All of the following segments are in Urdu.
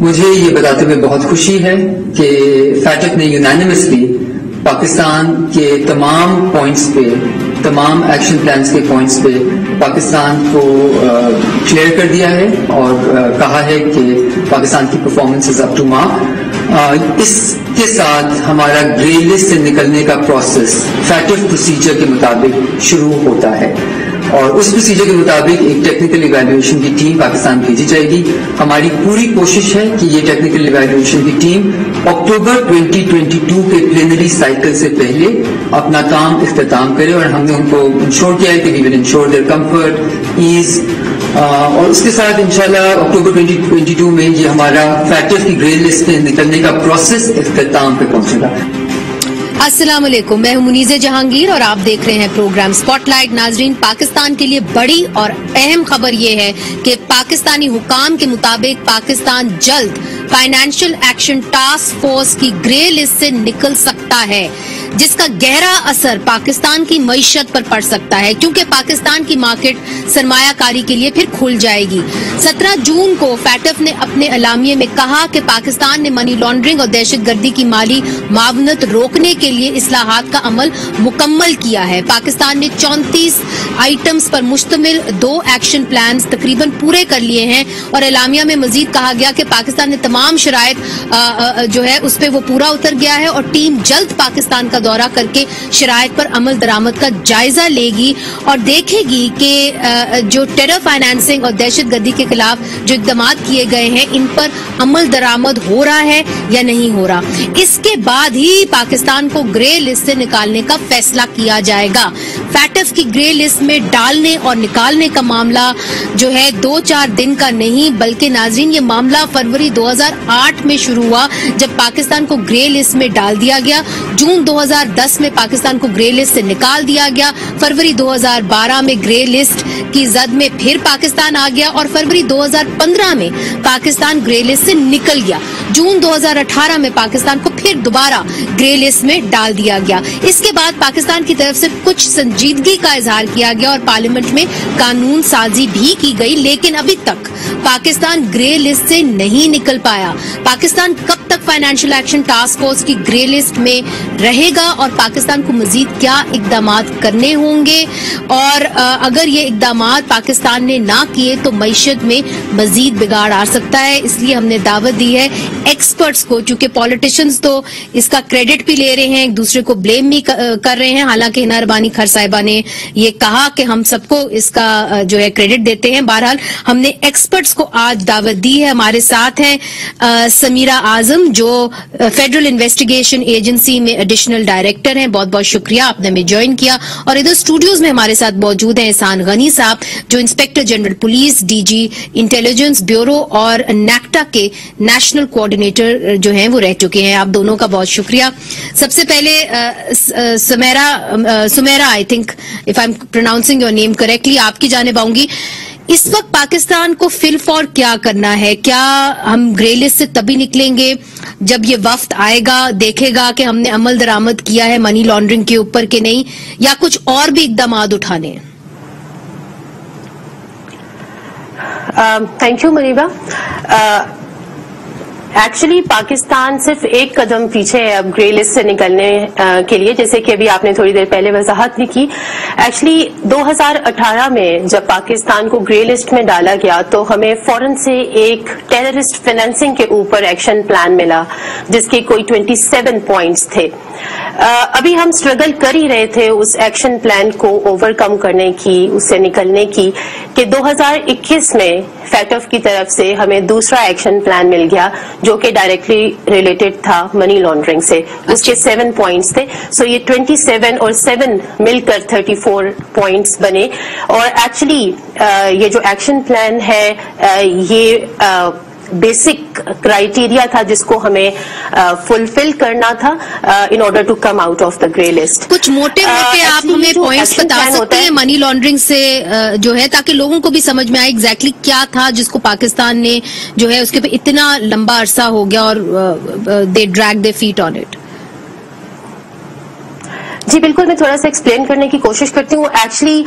مجھے یہ بتاتے ہوئے بہت خوشی ہے کہ فیٹف نے یونانیمسلی پاکستان کے تمام پوائنٹس پہ، تمام ایکشن پلانز کے پوائنٹس پہ پاکستان کو کلیئر کر دیا ہے اور کہا ہے کہ پاکستان کی performance is up to mark. اس کے ساتھ ہمارا گرے لسٹ سے نکلنے کا پروسیس فیٹف پروسیجر کے مطابق شروع ہوتا ہے اور اس پروسیجر کے مطابق ایک ٹیکنیکل ایویلویشن کی ٹیم پاکستان بھیجی جائے گی۔ ہماری پوری کوشش ہے کہ یہ ٹیکنیکل ایویلویشن کی ٹیم اکتوبر 2022 کے پلینری سائیکل سے پہلے اپنا کام اختتام کرے، اور ہم نے ان کو انشور کیا ہے کہ we will ensure their comfort, ease, اور اس کے ساتھ انشاءاللہ اکتوبر 2022 میں یہ ہمارا فیٹف کی گرے لسٹ سے نکلنے کا پروسیس اختتام پہ پہنچے گا۔ السلام علیکم، میں ہوں منیزہ جہانگیر اور آپ دیکھ رہے ہیں پروگرام سپاٹ لائٹ۔ ناظرین، پاکستان کے لیے بڑی اور اہم خبر یہ ہے کہ پاکستانی حکام کے مطابق پاکستان جلد فائنینشیل ایکشن ٹاسک فورس کی گرے لسٹ سے نکل سکتا ہے، جس کا گہرا اثر پاکستان کی معیشت پر پڑ سکتا ہے کیونکہ پاکستان کی مارکیٹ سرمایہ کاری کے لیے پھر کھل جائے گی۔ 17 جون کو فیٹف نے اپنے اعلامیے میں کہا کہ پاکستان نے منی لانڈرنگ اور دہشت گردی کی مالی معاونت روکنے کے لیے اصلاحات کا عمل مکمل کیا ہے۔ پاکستان نے 34 آئٹمز پر مشتمل 2 ایکشن پلانز تقریباً پورے کر لیے ہیں، اور اعلامیہ میں مزید کہا گیا کہ پاکستان نے تمام شرائط جو ہے اس پہ وہ پورا اتر گیا ہے، اور ٹیم جلد پاکستان کا دورہ کر کے شرائط پر عمل درآمد کا جائزہ لے گی اور دیکھے گی کہ جو ٹیرر فائنانسنگ اور دہشت گردی کے خلاف جو اقدامات کیے گئے ہیں ان پر عمل درآمد ہو رہا ہے یا نہیں ہو رہا۔ اس کے بعد ہی پاکستان کو گرے لسٹ سے نکالنے کا فیصلہ کیا جائے گا۔ فیٹف کی گرے لسٹ میں ڈالنے اور نکالنے کا معاملہ جو ہے 2-4 دن کا نہیں، بلکہ ناظرین یہ معاملہ فروری 2008 میں شروع ہوا جب پاکستان کو گرے لسٹ میں ڈال دیا گیا۔ جون 2010 میں پاکستان کو گرے لسٹ سے نکال دیا گیا۔ فروری 2012 میں گرے لسٹ کی زد میں پھر پاکستان آ گیا، اور فروری 2015 میں پاکستان گرے لسٹ سے نکل گیا۔ جون 2018 میں پاکستان کو پھر دوبارہ گرے لسٹ میں ڈال دیا گیا۔ اس کے بعد پاکستان کی طرف سے کچھ سنجیدگی کا اظہار کیا گیا اور پارلیمنٹ میں قانون سازی بھی کی گئی، لیکن ابھی تک پاکستان گرے لسٹ سے نہیں نکل پایا۔ پاکستان کب تک فائنینشیل ایکشن ٹاسک فورس کی گرے لسٹ میں رہے گا اور پاکستان کو مزید کیا اقدامات کرنے ہوں گے، اور اگر یہ اقدامات پاکستان نے نہ کیے تو معیشت میں مزید بگاڑ آ سکتا ہے۔ اس لیے ہم نے دعوت دی ہے ایکسپرٹس کو، چونکہ پولیٹیشنز تو اس کا کریڈٹ بھی لے رہے ہیں، ایک دوسرے کو بلیم بھی کر رہے ہیں، حالانکہ ہنا ربانی کھر صاحبہ نے یہ کہا کہ ہم سب کو اس کا جو ہے کریڈٹ دیتے ہیں۔ بہرحال ہم نے ایکسپرٹس کو آج دعوت دی ہے۔ ہمارے ساتھ ہیں سمیرہ اعظم جو فیڈرل انویسٹیگیشن ایجنسی میں ایڈیشنل ڈائریکٹر ہیں، بہت بہت شکریہ آپ نے ہمیں جوائن کیا، اور ادھر اسٹوڈیوز میں ہمارے ساتھ موجود ہیں احسان غنی صاحب جو inspector general police, D G intelligence bureau اور نیکٹا کے نیشنل کوآرڈینیٹر جو ہیں وہ رہ چکے ہیں۔ آپ دونوں کا بہت شکریہ۔ سب سے پہلے Sameera, I think if I am pronouncing your name correctly, آپ کی جانب آؤں گی۔ اس وقت پاکستان کو فی الفور کیا کرنا ہے؟ کیا ہم گرے لسٹ سے تبھی نکلیں گے جب یہ وفد آئے گا، دیکھے گا کہ ہم نے عمل درآمد کیا ہے منی لانڈرنگ کے اوپر کہ نہیں، یا کچھ اور بھی اقدامات اٹھانے ہیں؟ Thank you Muniba. Actually Pakistan صرف ایک قدم پیچھے ہے اب گرے لسٹ سے نکلنے کے لیے، جیسے کہ ابھی آپ نے تھوڑی دیر پہلے وضاحت بھی کی۔ ایکچولی 2018 میں جب پاکستان کو گرے لسٹ میں ڈالا گیا تو ہمیں فوراً سے ایک ٹیررسٹ فائنینسنگ کے اوپر ایکشن پلان ملا جس کے کوئی 27 پوائنٹس تھے۔ ابھی ہم سٹرگل کر ہی رہے تھے اس ایکشن پلان کو اوور کم کرنے کی، اس سے نکلنے کی، کہ 2021 میں فیٹف کی طرف سے ہمیں دوسرا ایکشن پلان مل گیا جو کہ ڈائریکٹلی ریلیٹڈ تھا منی لانڈرنگ سے۔ اس کے 7 پوائنٹس تھے، سو یہ 27 اور 7 مل کر 34 پوائنٹس بنے۔ اور ایکچولی یہ جو ایکشن پلان ہے یہ بیسک کرائیٹیریا تھا جس کو ہمیں فلفل کرنا تھا in order to come out of the grey list. کچھ موٹے موٹے آپ ہمیں پوائنٹس بتا سکتے ہیں منی لانڈرنگ سے جو ہے، تاکہ لوگوں کو بھی سمجھ میں آئے ایگزیکٹلی کیا تھا جس کو پاکستان نے جو ہے اس کے پہ اتنا لمبا عرصہ ہو گیا اور they drag their feet on it. جی بالکل، میں تھوڑا سا ایکسپلین کرنے کی کوشش کرتی ہوں۔ ایکچولی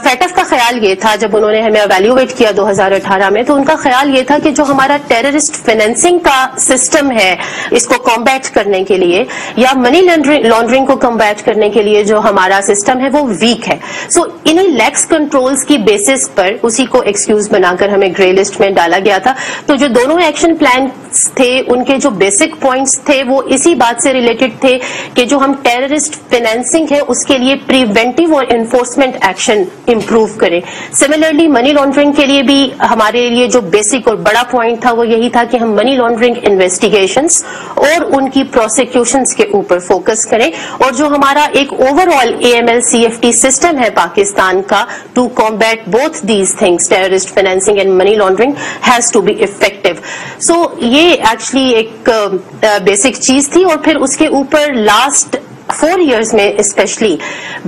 فیٹف کا خیال یہ تھا جب انہوں نے ہمیں ایویلیویٹ کیا 2018 میں، تو ان کا خیال یہ تھا کہ جو ہمارا ٹیررسٹ فائنینسنگ کا سسٹم ہے اس کو کمبیٹ کرنے کے لیے یا منی لانڈرنگ کو کمبیٹ کرنے کے لیے جو ہمارا سسٹم ہے وہ ویک ہے. سو انہیں لیکس کنٹرولز کی بیسس پر اسی کو ایکسکیوز بنا کر ہمیں گرے لسٹ میں ڈالا گیا تھا. تو جو دونوں ایکشن پلانز تھے ان کے جو بیسک پوائنٹس تھے وہ اسی بات سے ریلیٹڈ تھے کہ جو ہم ٹیررسٹ فائنینسنگ ہے اس کے لیے پریونٹیو اور انفورسمنٹ ایکشن امپروو کریں. سملرلی منی لانڈرنگ کے لیے بھی ہمارے لیے جو بیسک اور بڑا پوائنٹ تھا وہ یہی تھا کہ ہم منی لانڈرنگ انویسٹیگیشنز اور ان کی پروسیکیوشنز کے اوپر فوکس کریں. اور جو ہمارا ایک اوور آل AML-CFT سسٹم ہے پاکستان کا to combat both these things terrorist financing and money laundering has to be effective. So یہ ایکچولی ایک بیسک چیز تھی. اور پھر اس کے اوپر لاسٹ 4 ایئرز میں اسپیشلی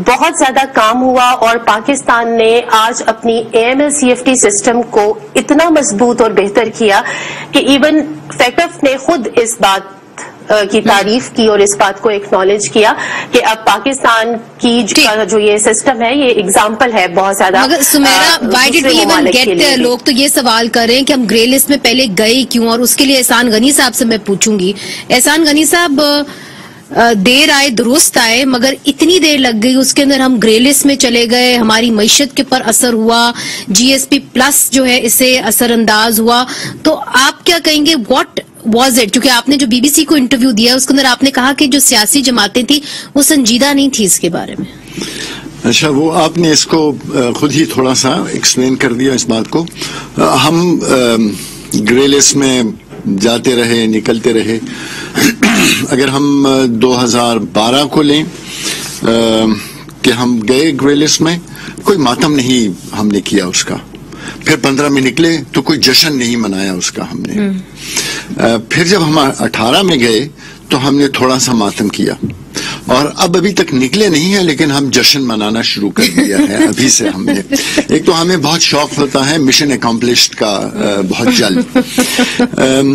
بہت زیادہ کام ہوا اور پاکستان نے آج اپنی AML-CFT سسٹم کو اتنا مضبوط اور بہتر کیا کہ ایون فیٹف نے خود اس بات کی تعریف کی اور اس بات کو ایکنالج کیا کہ اب پاکستان کی جو یہ سسٹم ہے یہ اگزامپل ہے بہت زیادہ. مگر Sameera why did we even get there? لوگ تو یہ سوال کر رہے ہیں کہ ہم گرے لسٹ میں پہلے گئے کیوں، اور اس کے لیے احسان غنی صاحب سے میں پوچھوں گی. احسان غنی صاحب دیر آئے درست آئے مگر اتنی دیر لگ گئی، اس کے اندر ہم گرے لسٹ میں چلے گئے، ہماری معیشت کے پر اثر ہوا، GSP پلس جو ہے اسے اثر انداز ہوا. تو آپ کیا کہیں گے واٹ واز اٹ؟ کیونکہ آپ نے جو BBC کو انٹرویو دیا اس کے اندر آپ نے کہا کہ جو سیاسی جماعتیں تھیں وہ سنجیدہ نہیں تھی اس کے بارے میں. اچھا، وہ آپ نے اس کو خود ہی تھوڑا سا ایکسپلین کر دیا اس بات کو. ہم گرے لسٹ میں جاتے رہے، نکلتے رہے. اگر ہم 2012 کو لیں کہ ہم گئے گرے لسٹ میں، کوئی ماتم نہیں ہم نے کیا اس کا. پھر 15 میں نکلے تو کوئی جشن نہیں منایا اس کا ہم نے. پھر جب ہم 18 میں گئے تو ہم نے تھوڑا سا ماتم کیا. اور اب ابھی تک نکلے نہیں ہیں لیکن ہم جشن منانا شروع کر دیا ہے ابھی سے ہم نے. ایک تو ہمیں بہت شوق ہوتا ہے مشن اکمپلشڈ کا بہت جلد.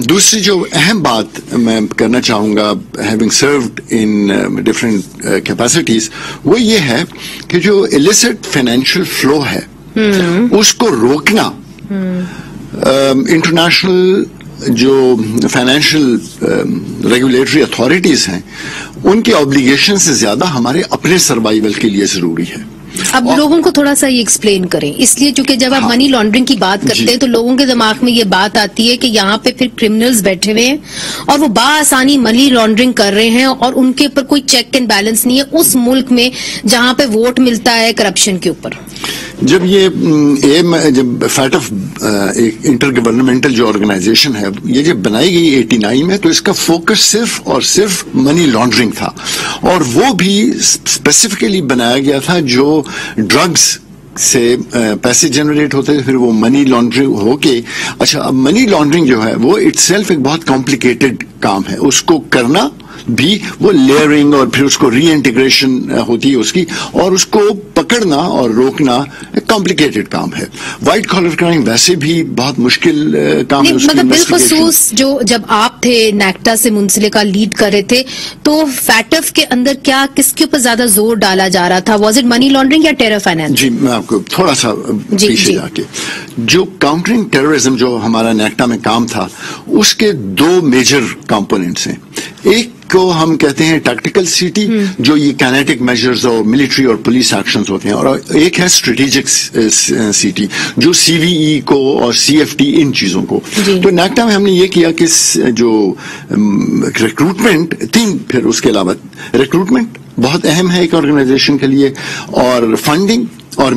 دوسری جو اہم بات میں کرنا چاہوں گا ہیونگ سروڈ ان ڈفرینٹ کیپیسٹیز وہ یہ ہے کہ جو illicit فائنینشیل فلو ہے اس کو روکنا انٹرنیشنل جو فائنینشیل ریگولیٹری اتھارٹیز ہیں ان کے آبلیگیشن سے زیادہ ہمارے اپنے سروائیول کے لیے ضروری ہے. اب لوگوں کو تھوڑا سا یہ ایکسپلین کریں، اس لیے چونکہ جب آپ منی لانڈرنگ کی بات کرتے ہیں تو لوگوں کے دماغ میں یہ بات آتی ہے کہ یہاں پہ پھر کرمنلز بیٹھے ہوئے ہیں اور وہ بآسانی منی لانڈرنگ کر رہے ہیں اور ان کے اوپر کوئی چیک اینڈ بیلنس نہیں ہے اس ملک میں جہاں پہ ووٹ ملتا ہے کرپشن کے اوپر. جب یہ جب فیٹف ایک انٹر گورنمنٹل جو آرگنائزیشن ہے یہ جب بنائی گئی 89 میں تو اس کا فوکس صرف اور صرف منی لانڈرنگ تھا. اور وہ بھی اسپیسیفکلی بنایا گیا تھا جو ڈرگز سے پیسے جنریٹ ہوتے تھے پھر وہ منی لانڈرنگ ہو کے. اچھا، اب منی لانڈرنگ جو ہے وہ اٹ سیلف ایک بہت کمپلیکیٹڈ کام ہے. اس کو کرنا بھی وہ لیئرنگ اور پھر اس کو ری انٹیگریشن ہوتی ہے اس کی، اور اس کو پکڑنا اور روکنا ایک کمپلیکیٹڈ کام ہے. وائٹ کالر کرائم ویسے بھی بہت مشکل کام ہے. مگر بالخصوص جو جب آپ تھے نیکٹا سے منسلکا لیڈ کر رہے تھے تو فیٹف کے اندر کیا کس کے اوپر زیادہ زور ڈالا جا رہا تھا؟ واز اٹ منی لانڈرنگ یا ٹیرر فائنینس؟ جی میں آپ کو تھوڑا سا پیچھے جا کے جو کاؤنٹرنگ ٹیررزم جو ہمارا نیکٹا میں کام تھا اس کے 2 میجر کمپوننٹس ہیں. ایک کو ہم کہتے ہیں ٹیکٹیکل سیٹی جو یہ کینیٹک میجرز اور ملٹری اور پولیس ایکشنز ہوتے ہیں، اور ایک ہے اسٹریٹجک سیٹی جو CVE کو اور CFT ان چیزوں کو. تو نیکٹا میں ہم نے یہ کیا کہ جو ریکروٹمنٹ 3 پھر اس کے علاوہ ریکروٹمنٹ بہت اہم ہے ایک آرگنائزیشن کے لیے، اور فنڈنگ اور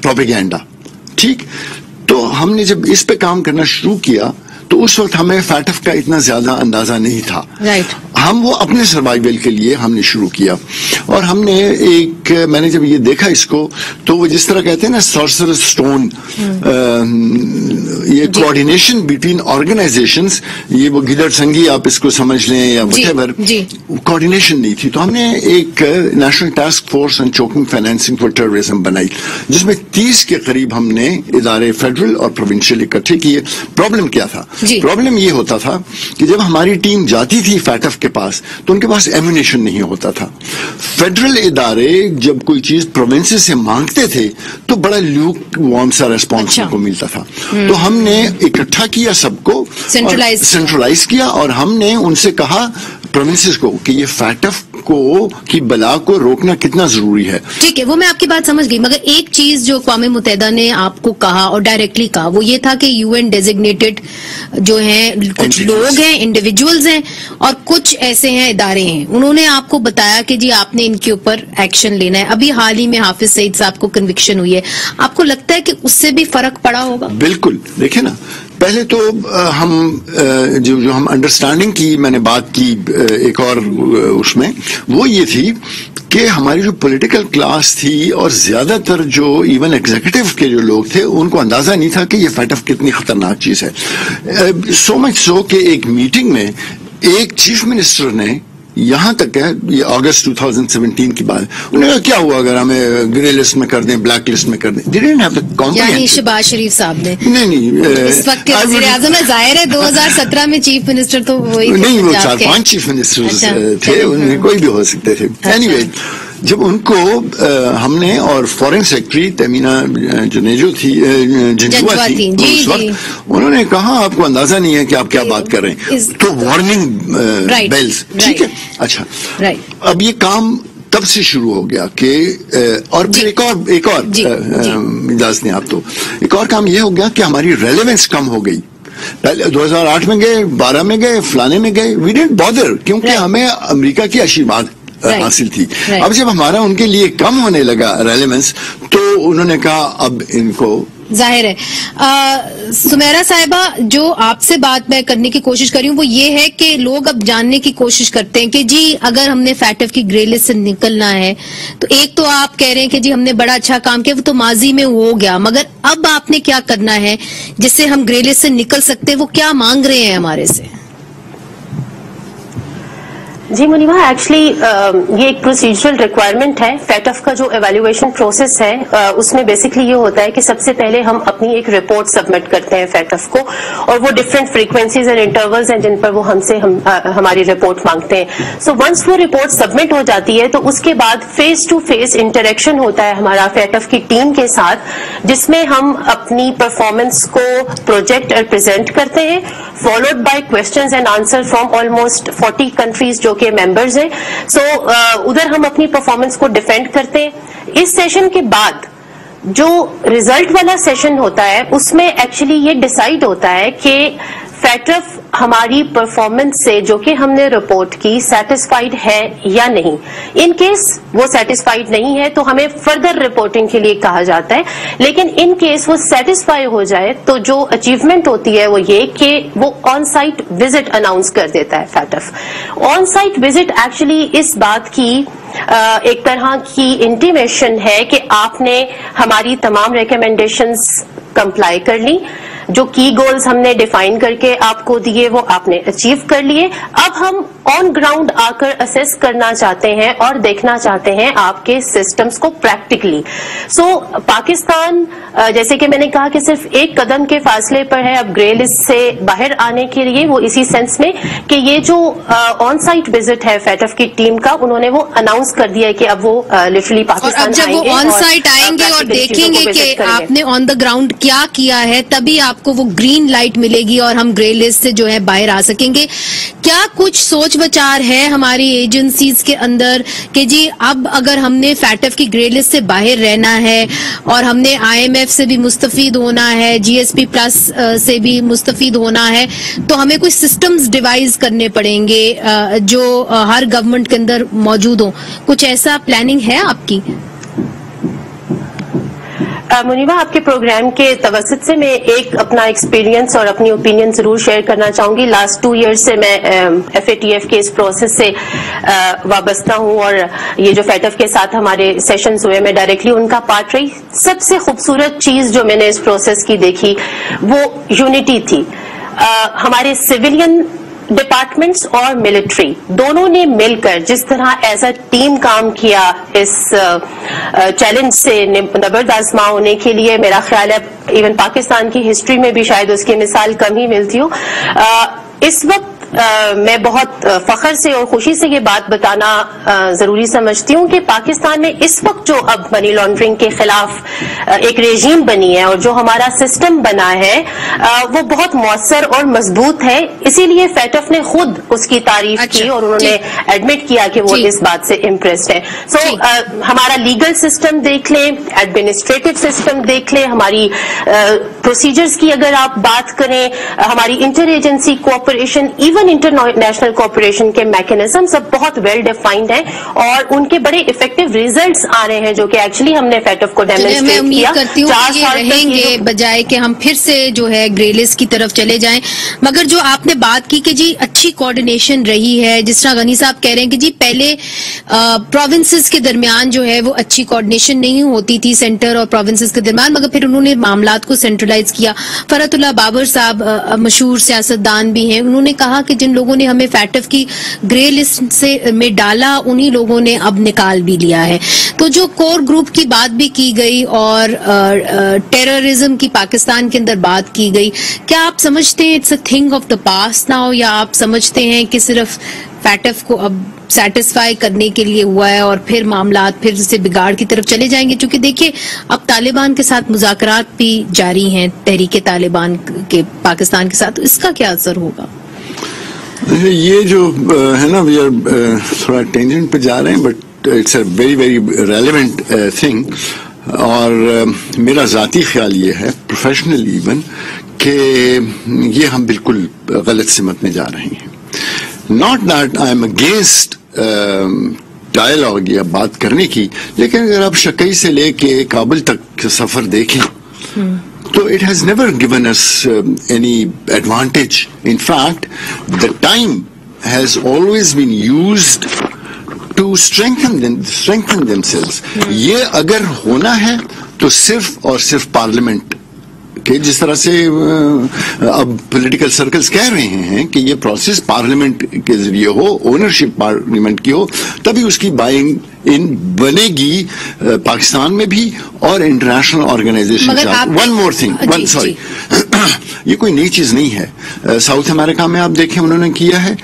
پروپیگینڈا. ٹھیک، تو ہم نے جب اس پہ کام کرنا شروع کیا تو اس وقت ہمیں فیٹف کا اتنا زیادہ اندازہ نہیں تھا. ہم وہ اپنے سروائیول کے لیے ہم نے شروع کیا. اور ہم نے میں نے جب یہ دیکھا اس کو تو وہ جس طرح کہتے ہیں نا سورسر سٹون، یہ کوآرڈینیشن بٹوین آرگنائزیشنز، یہ وہ گدڑ سنگی آپ اس کو سمجھ لیں یا وٹ ایور، کوآرڈینیشن نہیں تھی. تو ہم نے ایک national task force on choking financing for terrorism بنائی جس میں 30 کے قریب ہم نے ادارے فیڈرل اور پروونشل اکٹھے کیے. پرابلم کیا تھا؟ پرابلم یہ ہوتا تھا کہ جب ہماری ٹیم جاتی تھی فیٹف کے کے پاس تو ان کے پاس ایمونیشن نہیں ہوتا تھا. فیڈرل ادارے جب کوئی چیز پروونسز سے مانگتے تھے تو بڑا لیوک وارم سا ریسپانس کو ملتا تھا. تو ہم نے اکٹھا کیا سب کو, سینٹرلائز کیا, اور ہم نے ان سے کہا پروونسز کو کہ یہ فیٹف کی بلا کو روکنا کتنا ضروری ہے. ٹھیک ہے, وہ میں آپ کی بات سمجھ گئی, مگر ایک چیز جو اقوام متحدہ نے آپ کو کہا اور ڈائریکٹلی کہا وہ یہ تھا کہ یو این ڈیزگنیٹڈ جو ہیں کچھ لوگ ہیں, انڈیویجولز ہیں, اور کچھ ایسے ہیں ادارے ہیں, انہوں نے آپ کو بتایا کہ جی آپ نے ان کے اوپر ایکشن لینا ہے. ابھی حال ہی میں حافظ سعید صاحب کو کنوکشن ہوئی ہے, آپ کو لگتا ہے کہ اس سے بھی فرق پڑا ہوگا؟ بالکل. دیکھیں نا, پہلے تو ہم جو ہم انڈرسٹینڈنگ کی میں نے بات کی ایک اور اس میں, وہ یہ تھی کہ ہماری جو پولیٹیکل کلاس تھی اور زیادہ تر جو ایون ایگزیکٹو کے جو لوگ تھے ان کو اندازہ نہیں تھا کہ یہ فیٹف کتنی خطرناک چیز ہے. سو مچ سو کہ ایک میٹنگ میں ایک چیف منسٹر نے, یہاں تک ہے یہ اگست 2017 کی بات, انہوں نے کہا کیا ہوا اگر ہمیں گرے لسٹ میں کر دیں, بلیک لسٹ میں کر دیں. یعنی شہباز شریف صاحب نے نہیں اس وقت کے وزیر اعظم ہے, ظاہر ہے 2017 میں چیف منسٹر تو وہی نہیں, وہ 4-5 چیف منسٹر تھے, ان میں کوئی بھی ہو سکتے تھے. اینی وے, جب ان کو ہم نے اور فورن سیکرٹری تیمینہ جنیجو تھی, جنجوا تھی اس وقت, انہوں نے کہا آپ کو اندازہ نہیں ہے کہ آپ کیا بات کر رہے ہیں, تو وارننگ بیلز. ٹھیک ہے, اچھا, اب یہ کام تب سے شروع ہو گیا کہ, اور پھر ایک اور اجازت نہیں آپ, تو ایک اور کام یہ ہو گیا کہ ہماری ریلیونس کم ہو گئی. پہلے 2008 میں گئے, 12 میں گئے, فلانے میں گئے, وی ڈنٹ بادر, کیونکہ ہمیں امریکہ کی آشیرواد حاصل تھی. اب جب ہمارا ان کے لیے کم ہونے لگا ریلیونس, تو انہوں نے کہا اب ان کو ظاہر ہے. سمیرہ صاحبہ, جو آپ سے بات میں کرنے کی کوشش کر رہی ہوں وہ یہ ہے کہ لوگ اب جاننے کی کوشش کرتے ہیں کہ جی اگر ہم نے فیٹف کی گرے لسٹ سے نکلنا ہے تو ایک تو آپ کہہ رہے ہیں کہ جی ہم نے بڑا اچھا کام کیا, وہ تو ماضی میں ہو گیا, مگر اب آپ نے کیا کرنا ہے جس سے ہم گرے لسٹ سے نکل سکتے ہیں, وہ کیا مانگ رہے ہیں ہمارے سے؟ جی منیبا, ایکچولی یہ ایک پروسیجرل ریکوائرمنٹ ہے. فیٹف کا جو ایویلویشن پروسیس ہے اس میں بیسکلی یہ ہوتا ہے کہ سب سے پہلے ہم اپنی ایک رپورٹ سبمٹ کرتے ہیں فیٹف کو, اور وہ ڈفرینٹ فریکوینسیز اینڈ انٹرولز ہیں جن پر وہ ہم سے ہماری رپورٹ مانگتے ہیں. سو ونس وہ رپورٹ سبمٹ ہو جاتی ہے تو اس کے بعد فیس ٹو فیس انٹریکشن ہوتا ہے ہمارا فیٹف کی ٹیم کے ساتھ, جس میں ہم اپنی پرفارمنس کو پروجیکٹ اور پریزنٹ کرتے ہیں, followed by questions and answer from almost 40 countries جو کے ممبرز ہیں. سو ادھر ہم اپنی پرفارمنس کو ڈیفینڈ کرتے ہیں. اس سیشن کے بعد جو ریزلٹ والا سیشن ہوتا ہے اس میں ایکچولی یہ ڈیسائیڈ ہوتا ہے کہ فیٹف ہماری پرفارمنس سے جو کہ ہم نے رپورٹ کی سیٹسفائیڈ ہے یا نہیں. ان کیس وہ سیٹسفائیڈ نہیں ہے تو ہمیں فردر رپورٹنگ کے لیے کہا جاتا ہے, لیکن ان کیس وہ سیٹسفائی ہو جائے تو جو اچیومنٹ ہوتی ہے وہ یہ کہ وہ آن سائٹ وزٹ اناؤنس کر دیتا ہے FATF. On site visit actually اس بات کی ایک طرح کی انٹیمیشن ہے کہ آپ نے ہماری تمام ریکمینڈیشنز کمپلائی کر لی, جو کی گولز ہم نے ڈیفائن کر کے آپ کو دیے وہ آپ نے اچیو کر لیے. اب ہم آن گراؤنڈ آ کر اسیس کرنا چاہتے ہیں اور دیکھنا چاہتے ہیں آپ کے سسٹمز کو پریکٹیکلی. سو پاکستان جیسے کہ میں نے کہا کہ صرف ایک قدم کے فاصلے پر ہے اب گرے لسٹ سے باہر آنے کے لیے, وہ اسی سینس میں کہ یہ جو آن سائٹ وزٹ ہے فیٹف کی ٹیم کا, انہوں نے وہ اناؤنس کر دیا ہے کہ اب وہ لٹرلی پاکستان اور جب وہ آن سائٹ آئیں گے اور دیکھیں گے کہ آپ نے آن دا گراؤنڈ کیا کیا ہے, تبھی آپ کو وہ گرین لائٹ ملے گی اور ہم گرے لسٹ سے جو ہے باہر آ سکیں گے. کیا کچھ سوچ بچار ہے ہماری ایجنسیز کے اندر کہ جی اب اگر ہم نے فیٹف کی گرے لسٹ سے باہر رہنا ہے اور ہم نے IMF سے بھی مستفید ہونا ہے, GSP پلس سے بھی مستفید ہونا ہے, تو ہمیں کوئی سسٹمز ڈیوائز کرنے پڑیں گے جو ہر گورنمنٹ کے اندر موجود ہوں. کچھ ایسا پلاننگ ہے آپ کی؟ منیبا, آپ کے پروگرام کے توسط سے میں ایک اپنا ایکسپیرینس اور اپنی اوپینین ضرور شیئر کرنا چاہوں گی. لاسٹ 2 ایئرز سے میں FATF کے اس پروسیس سے وابستہ ہوں, اور یہ جو فیٹف کے ساتھ ہمارے سیشنز ہوئے میں ڈائریکٹلی ان کا پارٹ رہی. سب سے خوبصورت چیز جو میں نے اس پروسیس کی دیکھی وہ یونٹی تھی. ہمارے سویلین ڈپارٹمنٹس اور ملٹری دونوں نے مل کر جس طرح ایز اے ٹیم کام کیا اس چیلنج سے نبرد آزما ہونے کے لیے, میرا خیال ہے ایون پاکستان کی ہسٹری میں بھی شاید اس کی مثال کم ہی ملتی ہو. اس وقت میں بہت فخر سے اور خوشی سے یہ بات بتانا ضروری سمجھتی ہوں کہ پاکستان میں اس وقت جو اب منی لانڈرنگ کے خلاف ایک ریجیم بنی ہے اور جو ہمارا سسٹم بنا ہے وہ بہت مؤثر اور مضبوط ہے. اسی لیے فیٹف نے خود اس کی تعریف کی اور انہوں نے ایڈمٹ کیا کہ وہ اس بات سے امپریسڈ ہے. سو ہمارا لیگل سسٹم دیکھ لیں, ایڈمنسٹریٹو سسٹم دیکھ لیں, ہماری پروسیجرز کی اگر آپ بات کریں, ہماری inter agency cooperation, even international cooperation کے میکینزم سب بہت ویل ڈیفائنڈ ہیں اور ان کے بڑے افیکٹو ریزلٹس آ رہے ہیں جو کہ ایکچولی ہم نے فیٹف کو ڈیمونسٹریٹ کیا. میں امید کرتی ہوں کہ یہ رہیں گے بجائے کہ ہم پھر سے جو ہے گرے لسٹ کی طرف چلے جائیں. مگر جو آپ نے بات کی کہ جی اچھی کوآرڈینیشن رہی ہے, جس طرح غنی صاحب کہہ رہے ہیں کہ جی پہلے پروونسز کے درمیان جو ہے وہ اچھی کوآرڈینیشن نہیں ہوتی تھی سینٹر اور پروونسز کے درمیان, مگر پھر انہوں نے معاملات کو سینٹرلائز کیا. فرحت اللہ بابر صاحب مشہور سیاستدان بھی ہیں, انہوں نے کہا کہ جن لوگوں نے ہمیں فیٹف کی گرے لسٹ سے میں ڈالا انہی لوگوں نے اب نکال بھی لیا ہے. تو جو کور گروپ کی بات بھی کی گئی اور ٹیررزم کی پاکستان کے اندر بات کی گئی, کیا آپ سمجھتے ہیں it's a thing of the past now, یا آپ سمجھتے ہیں کہ صرف فیٹف کو اب سیٹسفائی کرنے کے لیے ہوا ہے اور پھر معاملات پھر سے بگاڑ کی طرف چلے جائیں گے؟ چونکہ دیکھیے اب طالبان کے ساتھ مذاکرات بھی جاری ہیں, تحریک طالبان کے پاکستان کے ساتھ, اس کا کیا اثر ہوگا؟ یہ جو ہے نا, وی آر تھوڑا ٹینجنٹ پہ جا رہے ہیں, but it's a very very relevant thing. اور میرا ذاتی خیال یہ ہے, پروفیشنل ایون, کہ یہ ہم بالکل غلط سمت میں جا رہے ہیں. Not that I am against dialogue یا بات کرنے کی, لیکن اگر آپ شکئی سے لے کے کابل تک سفر دیکھیں تو it has never given us any advantage. In fact, the time has always been used to strengthen themselves. یہ اگر ہونا ہے تو صرف اور صرف پارلیمنٹ کہ جس طرح سے اب پولیٹیکل سرکلز کہہ رہے ہیں کہ یہ پروسیس پارلیمنٹ کے ذریعے ہو, اونرشپ پارلیمنٹ کی ہو, تبھی اس کی بائنگ ان بنے گی پاکستان میں بھی اور انٹرنیشنل آرگنائزیشن کے ساتھ. ون مور تھنگ, سوری, یہ کوئی نئی چیز نہیں ہے. ساؤتھ امریکہ میں آپ دیکھیں انہوں نے کیا ہے,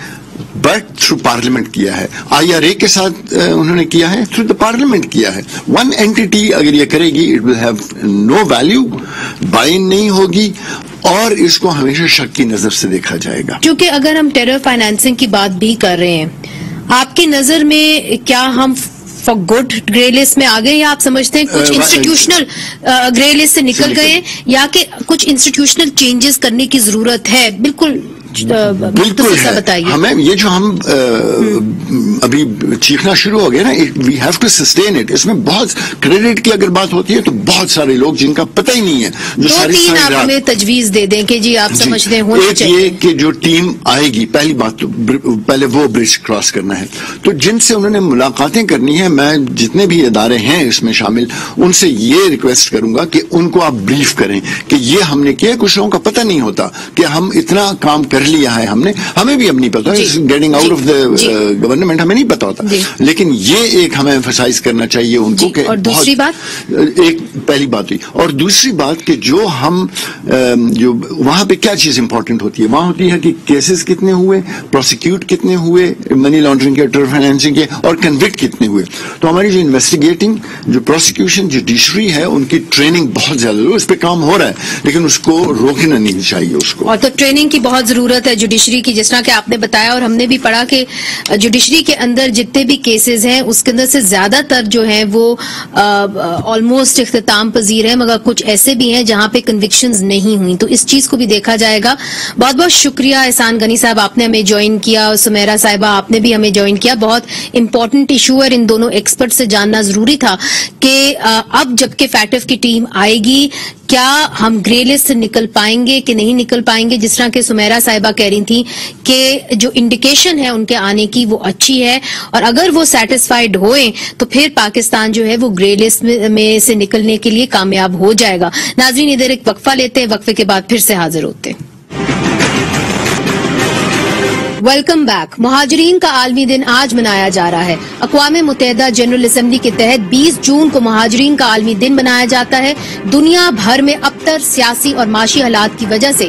بٹ تھرو پارلیمنٹ کیا ہے. IRA کے ساتھ انہوں نے کیا ہے, تھرو دا پارلیمنٹ کیا ہے. ون اینٹی اگر یہ کرے گی, it will have no value, buy-in نہیں ہوگی, اور اس کو ہمیشہ شک کی نظر سے دیکھا جائے گا. کیونکہ اگر ہم ٹیرر فائنانسنگ کی بات بھی کر رہے ہیں, آپ کی نظر میں کیا ہم فار گڈ گرے لسٹ میں آ گئے, یا آپ سمجھتے ہیں کچھ انسٹیٹیوشنل گرے لسٹ سے نکل گئے, یا کہ کچھ انسٹیٹیوشنل چینجز کرنے کی ضرورت ہے؟ بالکل بالکل ہے. ہمیں یہ جو ہم ابھی چیخنا شروع ہو گیا نا, we have to sustain it. اس میں بہت کریڈٹ کی اگر بات ہوتی ہے تو بہت سارے لوگ جن کا پتہ ہی نہیں ہے, جو ساری آپ ہمیں تجویز دے دیں کہ جی آپ سمجھتے ہیں. ایک یہ کہ جو ٹیم آئے گی, پہلی بات تو پہلے وہ برج کراس کرنا ہے, تو جن سے انہوں نے ملاقاتیں کرنی ہے, میں جتنے بھی ادارے ہیں اس میں شامل, ان سے یہ ریکویسٹ کروں گا کہ ان کو آپ بریف کریں کہ یہ ہم نے کیا. کچھ لوگوں کا پتہ نہیں ہوتا کہ ہم اتنا کام کر لیا ہے, ہمیں بھی اب نہیں پتا, getting out of the government ہمیں نہیں پتا ہوتا, لیکن یہ ایک ہمیں ایمفسائز کرنا چاہیے ان کو کہ دوسری بات, ایک پہلی بات ہوئی, اور دوسری بات کہ جو ہم جو وہاں پہ کیا چیز امپورٹنٹ ہوتی ہے, وہاں ہوتی ہے کہ کیسز کتنے ہوئے, پروسیکیوٹ کتنے ہوئے منی لانڈرنگ کے, ٹیرر فائنینسنگ کے, اور کنوکٹ کتنے ہوئے. تو ہماری جو انویسٹیگیٹنگ, جو پروسیکیوشن, جوڈیشری ہے, ان کی ٹریننگ بہت زیادہ, اس پہ کام ہو رہا ہے, لیکن اس کو روکنا نہیں چاہیے اس کو. اور تو ٹریننگ کی بہت ضرورت ہے جوڈیشری کی, جس طرح کہ آپ نے بتایا, اور ہم نے بھی پڑھا کہ جوڈیشری کے اندر جتنے بھی کیسز ہیں اس کے اندر سے زیادہ تر جو ہیں وہ آلموسٹ اختتام پذیر ہیں, مگر کچھ ایسے بھی ہیں جہاں پہ کنوکشنز نہیں ہوئی. تو اس چیز کو بھی دیکھا جائے گا. بہت بہت شکریہ احسان غنی صاحب, آپ نے ہمیں جوائن کیا, اور سمیرہ صاحبہ آپ نے بھی ہمیں جوائن کیا. بہت امپورٹنٹ ایشو ہے, ان دونوں ایکسپرٹ سے جاننا ضروری تھا کہ اب جب کہ فیٹف کی ٹیم آئے گی, کیا ہم گرے لسٹ سے نکل پائیں گے کہ نہیں نکل پائیں گے. جس طرح کہ سمیرہ صاحبہ کہہ رہی تھیں کہ جو انڈیکیشن ہے ان کے آنے کی وہ اچھی ہے, اور اگر وہ سیٹسفائیڈ ہوئیں تو پھر پاکستان جو ہے وہ گرے لسٹ میں سے نکلنے کے لیے کامیاب ہو جائے گا. ناظرین ادھر ایک وقفہ لیتے ہیں, وقفے کے بعد پھر سے حاضر ہوتے ہیں. Welcome back. مہاجرین کا عالمی دن آج منایا جا رہا ہے. اقوام متحدہ جنرل اسمبلی کے تحت 20 جون کو مہاجرین کا عالمی دن منایا جاتا ہے. دنیا بھر میں ابتر سیاسی اور معاشی حالات کی وجہ سے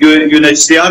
UNHCR